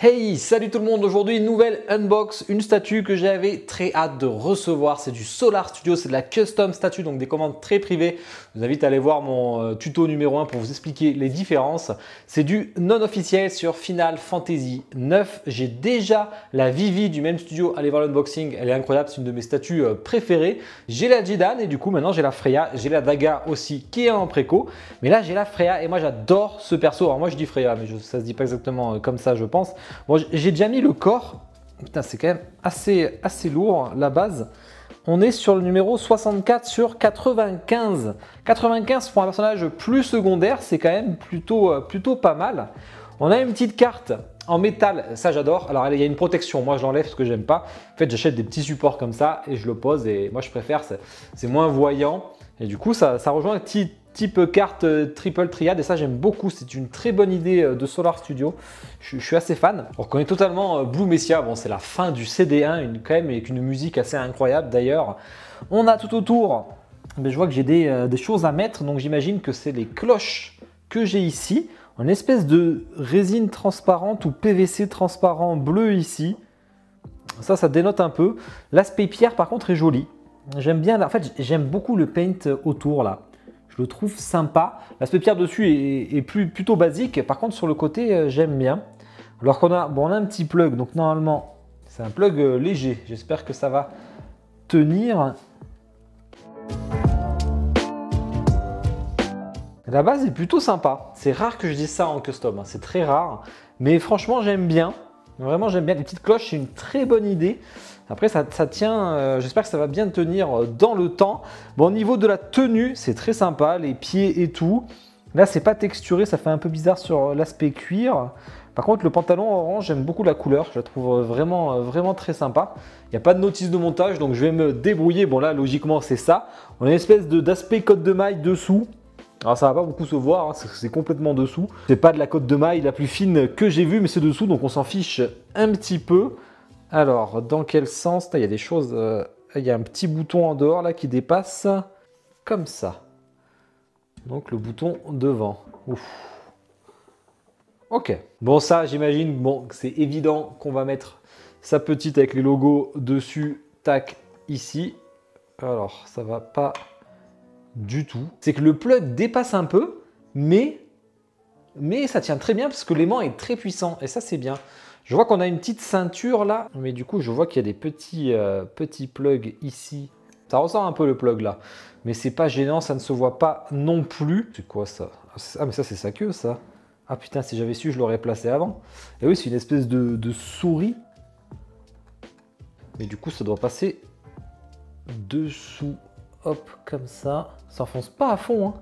Hey, salut tout le monde, aujourd'hui nouvelle unbox, une statue que j'avais très hâte de recevoir, c'est du Solar Studio, c'est de la custom statue, donc des commandes très privées. Je vous invite à aller voir mon tuto numéro 1 pour vous expliquer les différences. C'est du non officiel sur Final Fantasy 9. J'ai déjà la Vivi du même studio, allez voir l'unboxing, elle est incroyable, c'est une de mes statues préférées. J'ai la Jidan et du coup maintenant j'ai la Freya, j'ai la Daga aussi qui est en préco, mais là j'ai la Freya et moi j'adore ce perso. Alors moi je dis Freya, mais ça se dit pas exactement comme ça je pense. Bon, j'ai déjà mis le corps. Putain, c'est quand même assez lourd la base. On est sur le numéro 64 sur 95. 95 pour un personnage plus secondaire, c'est quand même plutôt pas mal. On a une petite carte en métal, ça j'adore. Alors il y a une protection, moi je l'enlève parce que j'aime pas. En fait, j'achète des petits supports comme ça et je le pose et moi je préfère, c'est moins voyant. Et du coup, ça rejoint un type carte triple triade et ça j'aime beaucoup, c'est une très bonne idée de Solar Studio, je suis assez fan. On reconnaît totalement Blue Messia, bon c'est la fin du CD1 quand même avec une musique assez incroyable d'ailleurs. On a tout autour, mais je vois que j'ai des choses à mettre, donc j'imagine que c'est les cloches que j'ai ici, une espèce de résine transparente ou PVC transparent bleu ici, ça dénote un peu. L'aspect pierre par contre est joli, j'aime bien, en fait j'aime beaucoup le paint autour là. Je le trouve sympa. L'aspect pierre dessus est plutôt basique. Par contre, sur le côté, j'aime bien. Alors qu'on a, bon, on a un petit plug. Donc, normalement, c'est un plug léger. J'espère que ça va tenir. La base est plutôt sympa. C'est rare que je dise ça en custom. Hein. C'est très rare. Mais franchement, j'aime bien. Vraiment, j'aime bien. Les petites cloches, c'est une très bonne idée. Après, ça tient, j'espère que ça va bien tenir dans le temps. Bon, au niveau de la tenue, c'est très sympa, les pieds et tout. Là, c'est pas texturé, ça fait un peu bizarre sur l'aspect cuir. Par contre, le pantalon orange, j'aime beaucoup la couleur. Je la trouve vraiment très sympa. Il n'y a pas de notice de montage, donc je vais me débrouiller. Bon, là, logiquement, c'est ça. On a une espèce d'aspect côte de maille dessous. Alors ça va pas beaucoup se voir, hein, c'est complètement dessous. C'est pas de la côte de maille la plus fine que j'ai vue, mais c'est dessous, donc on s'en fiche un petit peu. Alors, dans quel sens? Il y a des choses... il y a un petit bouton en dehors là qui dépasse comme ça. Donc le bouton devant. Ouf. Ok. Bon ça, j'imagine, bon, c'est évident qu'on va mettre sa petite avec les logos dessus, tac, ici. Alors, ça va pas du tout. C'est que le plug dépasse un peu, mais ça tient très bien parce que l'aimant est très puissant et ça c'est bien. Je vois qu'on a une petite ceinture là, mais du coup je vois qu'il y a des petits plugs ici. Ça ressort un peu le plug là, mais c'est pas gênant, ça ne se voit pas non plus. C'est quoi ça? Ah mais ça c'est sa queue ça. Ah putain, si j'avais su je l'aurais placé avant. Et oui, c'est une espèce de souris. Mais du coup ça doit passer dessous. Hop, comme ça. Ça s'enfonce pas à fond hein.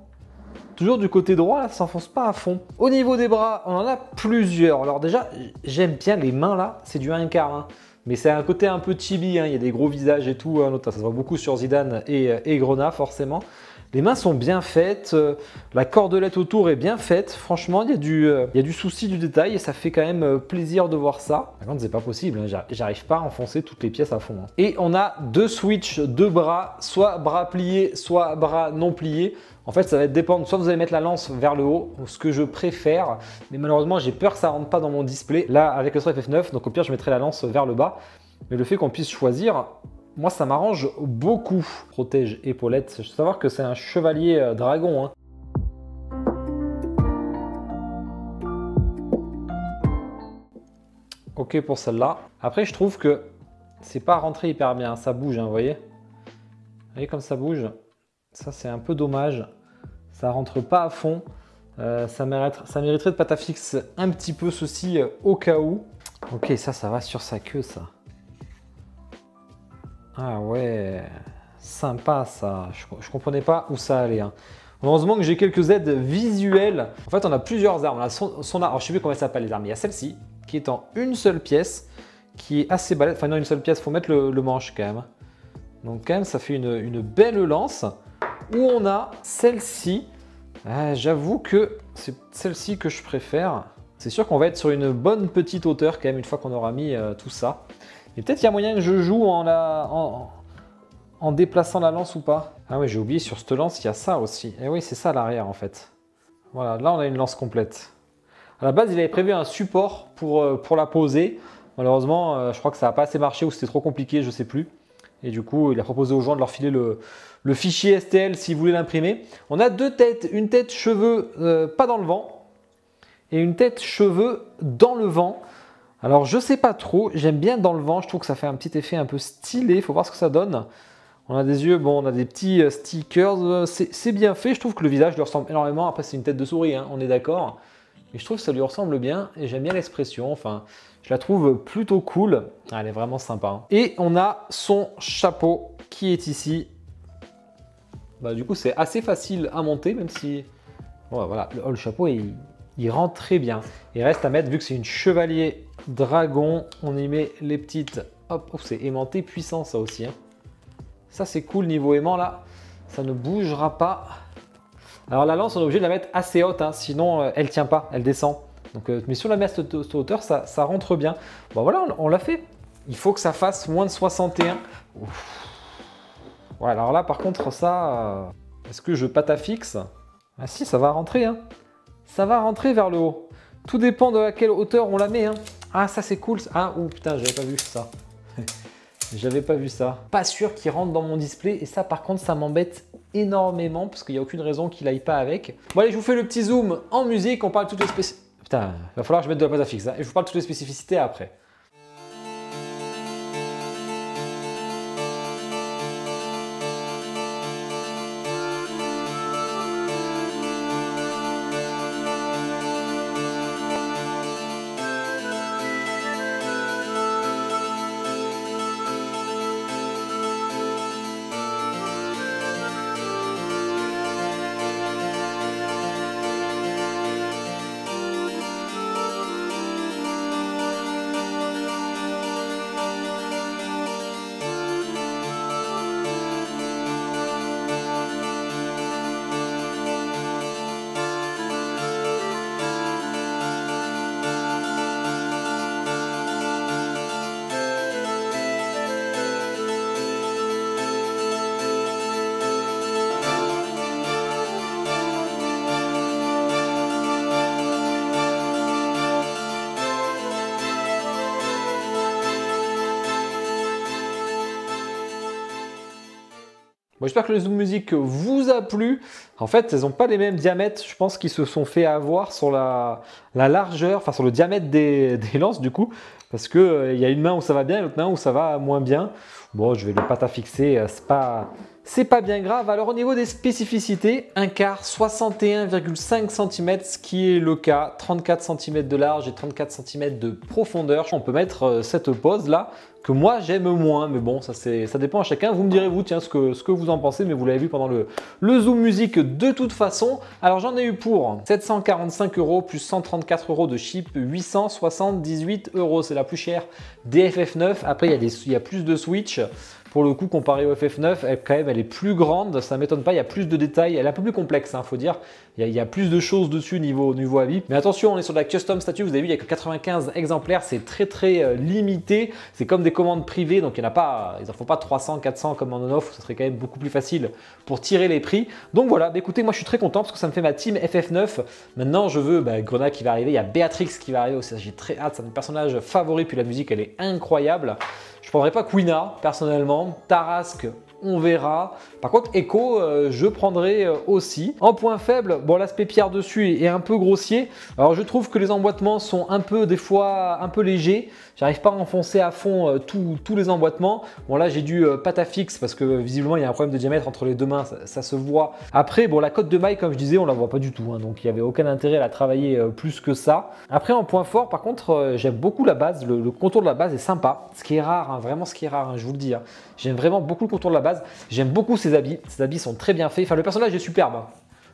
Toujours du côté droit, là, ça s'enfonce pas à fond. Au niveau des bras, on en a plusieurs. Alors déjà, j'aime bien les mains là, c'est du 1/4. Hein. Mais c'est un côté un peu chibi, hein. Il y a des gros visages et tout. Hein. Ça se voit beaucoup sur Zidane et Grona forcément. Les mains sont bien faites, la cordelette autour est bien faite. Franchement, il y a du souci du détail et ça fait quand même plaisir de voir ça. Par contre, c'est pas possible, hein. J'arrive pas à enfoncer toutes les pièces à fond. Hein. Et on a deux switches, deux bras, soit bras pliés, soit bras non pliés. En fait, ça va dépendre, soit vous allez mettre la lance vers le haut, ce que je préfère, mais malheureusement, j'ai peur que ça rentre pas dans mon display. Là, avec le Stripe F9, donc au pire, je mettrai la lance vers le bas. Mais le fait qu'on puisse choisir, moi, ça m'arrange beaucoup. Protège épaulette. Je veux savoir que c'est un chevalier dragon. Hein. Ok pour celle-là. Après, je trouve que c'est pas rentré hyper bien. Ça bouge, hein, vous voyez? Vous voyez comme ça bouge? Ça, c'est un peu dommage. Ça rentre pas à fond. Ça mériterait de patafix un petit peu ceci au cas où. Ok, ça va sur sa queue, ça. Ah ouais, sympa ça. Je comprenais pas où ça allait. Hein. Heureusement que j'ai quelques aides visuelles. En fait, on a plusieurs armes. On a son arme. Alors, je sais plus comment ça s'appelle les armes. Il y a celle-ci qui est en une seule pièce, qui est assez balèze. Enfin, non, une seule pièce. Faut mettre le manche quand même. Donc, quand même, ça fait une belle lance. Où on a celle-ci. J'avoue que c'est celle-ci que je préfère. C'est sûr qu'on va être sur une bonne petite hauteur quand même une fois qu'on aura mis tout ça. Et peut-être il y a moyen que je joue en déplaçant la lance ou pas. Ah oui, j'ai oublié, sur cette lance, il y a ça aussi. Et oui, c'est ça l'arrière en fait. Voilà, là on a une lance complète. À la base, il avait prévu un support pour la poser. Malheureusement, je crois que ça n'a pas assez marché ou c'était trop compliqué, je ne sais plus. Et du coup, il a proposé aux gens de leur filer le fichier STL s'ils voulaient l'imprimer. On a deux têtes, une tête cheveux pas dans le vent et une tête cheveux dans le vent. Alors, je ne sais pas trop, j'aime bien dans le vent, je trouve que ça fait un petit effet un peu stylé, il faut voir ce que ça donne. On a des yeux, bon, on a des petits stickers, c'est bien fait, je trouve que le visage lui ressemble énormément. Après, c'est une tête de souris, hein, on est d'accord. Mais je trouve que ça lui ressemble bien et j'aime bien l'expression, enfin, je la trouve plutôt cool. Elle est vraiment sympa. Hein. Et on a son chapeau qui est ici. Bah, du coup, c'est assez facile à monter, même si... Ouais, voilà, le chapeau, il rentre très bien. Il reste à mettre, vu que c'est une chevalier dragon, on y met les petites... Hop, oh, c'est aimanté puissant ça aussi. Hein. Ça, c'est cool niveau aimant là. Ça ne bougera pas. Alors la lance, on est obligé de la mettre assez haute, hein, sinon elle ne tient pas, elle descend. Donc, mais si on la met à cette hauteur, ça rentre bien. Bon voilà, on l'a fait. Il faut que ça fasse moins de 61. Ouf. Ouais, alors là par contre ça, est-ce que je patafixe? Ah si, ça va rentrer. Hein. Ça va rentrer vers le haut. Tout dépend de à quelle hauteur on la met. Hein. Ah ça c'est cool. Ah ou putain, j'avais pas vu ça. J'avais pas vu ça. Pas sûr qu'il rentre dans mon display et ça par contre ça m'embête énormément parce qu'il n'y a aucune raison qu'il aille pas avec. Bon allez, je vous fais le petit zoom en musique, on parle de toutes les spécificités. Putain, il va falloir que je mette de la pâte à fixe hein, et je vous parle de toutes les spécificités après. Bon, j'espère que le zoom musique vous a plu. En fait, elles n'ont pas les mêmes diamètres. Je pense qu'ils se sont fait avoir sur la largeur, enfin sur le diamètre des lances du coup. Parce qu'il y a une main où ça va bien et l'autre main où ça va moins bien. Bon, je vais le patafixer, c'est pas bien grave. Alors au niveau des spécificités, un quart 61,5 cm, ce qui est le cas, 34 cm de large et 34 cm de profondeur. On peut mettre cette pose là, que moi j'aime moins, mais bon, ça dépend à chacun. Vous me direz vous, tiens, ce que vous en pensez, mais vous l'avez vu pendant le zoom musique de toute façon. Alors j'en ai eu pour 745 € plus 134 € de chip, 878 €. C'est la plus chère des FF9. Après, il y a plus de switch. Pour le coup, comparé au FF9, elle est plus grande, ça ne m'étonne pas, il y a plus de détails, elle est un peu plus complexe, hein, faut dire. Il y a plus de choses dessus niveau avis. Mais attention, on est sur de la custom statue, vous avez vu, il n'y a que 95 exemplaires, c'est très limité. C'est comme des commandes privées, donc il n'en faut pas 300, 400 comme en on-off, ça serait quand même beaucoup plus facile pour tirer les prix. Donc voilà, écoutez, moi je suis très content parce que ça me fait ma team FF9. Maintenant, je veux Grenat qui va arriver, il y a Béatrix qui va arriver aussi, j'ai très hâte, c'est mon personnage favori, puis la musique elle est incroyable. Je ne prendrai pas Quina personnellement, Tarasque on verra. Par contre Echo je prendrai aussi. En point faible, bon l'aspect pierre dessus est un peu grossier. Alors je trouve que les emboîtements sont des fois un peu légers. J'arrive pas à enfoncer à fond tous les emboîtements. Bon là j'ai dû patafix parce que visiblement il y a un problème de diamètre entre les deux mains, ça se voit. Après bon la cote de maille comme je disais on la voit pas du tout, hein, donc il n'y avait aucun intérêt à la travailler plus que ça. Après en point fort par contre j'aime beaucoup la base, le contour de la base est sympa. Ce qui est rare, hein, vraiment ce qui est rare, hein, je vous le dis. Hein. J'aime vraiment beaucoup le contour de la base. J'aime beaucoup ses habits sont très bien faits. Enfin le personnage est superbe. Hein.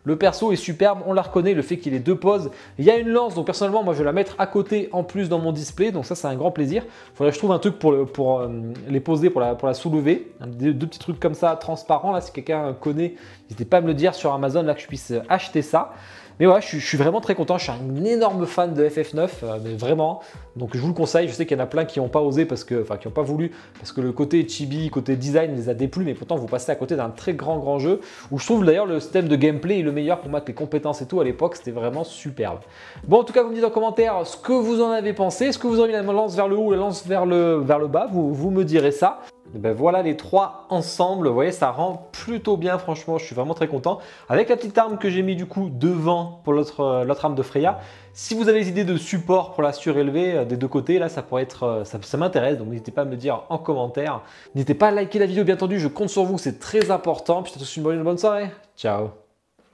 Le perso est superbe, on la reconnaît, le fait qu'il ait deux poses. Il y a une lance, donc personnellement, moi je vais la mettre à côté en plus dans mon display. Donc ça, c'est un grand plaisir. Il faudrait que je trouve un truc pour les poser, pour la soulever. Deux petits trucs comme ça, transparents. Là, si quelqu'un connaît, n'hésitez pas à me le dire sur Amazon, là que je puisse acheter ça. Mais ouais, je suis vraiment très content. Je suis un énorme fan de FF9, mais vraiment. Donc je vous le conseille. Je sais qu'il y en a plein qui n'ont pas osé enfin qui n'ont pas voulu parce que le côté chibi, côté design les a déplu. Mais pourtant vous passez à côté d'un très grand jeu où je trouve d'ailleurs le système de gameplay est le meilleur pour moi que les compétences et tout à l'époque. C'était vraiment superbe. Bon, en tout cas, vous me dites en commentaire ce que vous en avez pensé. Est-ce que vous avez mis la lance vers le haut ou la lance vers le bas? Vous me direz ça. Et ben voilà les trois ensemble, vous voyez ça rend plutôt bien, franchement je suis vraiment très content. Avec la petite arme que j'ai mis du coup devant pour l'autre arme de Freya. Si vous avez des idées de support pour la surélever des deux côtés, là ça pourrait être, ça m'intéresse, donc n'hésitez pas à me le dire en commentaire. N'hésitez pas à liker la vidéo bien entendu, je compte sur vous, c'est très important. Puis je te souhaite une bonne soirée, ciao.